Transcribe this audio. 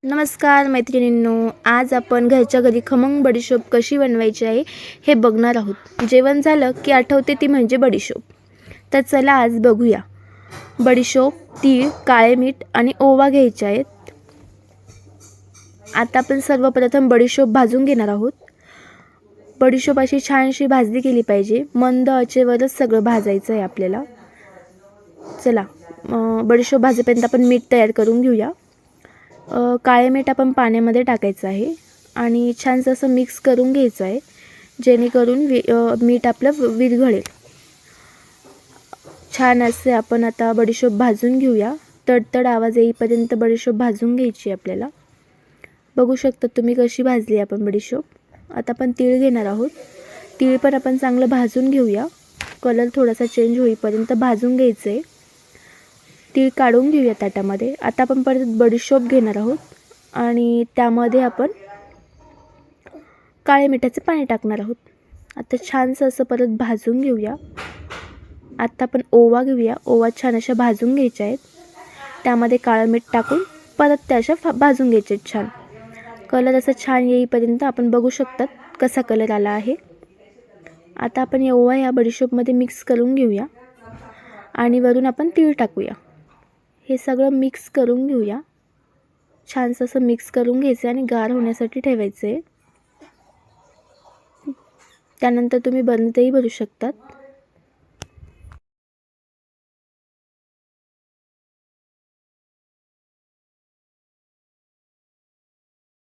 नमस्कार मैत्रिणींनो, आज आपण घरच्या घरी खमंग बडीशोप कशी बनवायची आहे हे बघणार आहोत. जेवण झालं की आठवते ती म्हणजे बडीशोप. तर चला आज बघूया. बडीशोप, तीळ, काळे मीठ आणि ओवा घ्यायचे आहेत. आता आपण सर्वप्रथम बडीशोप भाजून घेणार आहोत. बडीशोप अशी छानशी भाजली गेली पाहिजे. मंद आचेवरच सगळं भाजायचं आहे आपल्याला. चला बडीशोप भाजेपर्यंत आपण मीठ तयार करून घेऊया. काळे मीठ आपण पाण्यामध्ये टाकायचं आहे आणि छानसं असं मिक्स करून घ्यायचं आहे, जेणेकरून मीठ आपलं विरघळेल. छान असे आपण आता बडीशोप भाजून घेऊया. तडतड आवाज येईपर्यंत बडीशोप भाजून घ्यायची आपल्याला. बघू शकता तुम्ही कशी भाजली आपण बडीशोप. आता आपण तीळ घेणार आहोत. तीळ पण आपण चांगलं भाजून घेऊया. कलर थोडासा चेंज होईपर्यंत भाजून घ्यायचं आहे. तीळ काढून घेऊया ताटामध्ये. आता आपण परत बडीशोप घेणार आहोत आणि त्यामध्ये आपण काळे मिठाचे पाणी टाकणार आहोत. आता छानसं असं परत भाजून घेऊया. आता आपण ओवा घेऊया. ओवा छान अशा भाजून घ्यायच्या आहेत. त्यामध्ये काळं मीठ टाकून परत त्या अशा भाजून घ्यायचे आहेत. छान कलर असा छान येईपर्यंत आपण बघू शकतात कसा कलर आला आहे. आता आपण ओवा या बडीशोपमध्ये मिक्स करून घेऊया आणि वरून आपण तीळ टाकूया. हे सगळं मिक्स करून घेऊया. छानसं असं मिक्स करून घ्यायचं आणि गार होण्यासाठी ठेवायचं आहे. त्यानंतर तुम्ही बरणीतही भरू शकतात.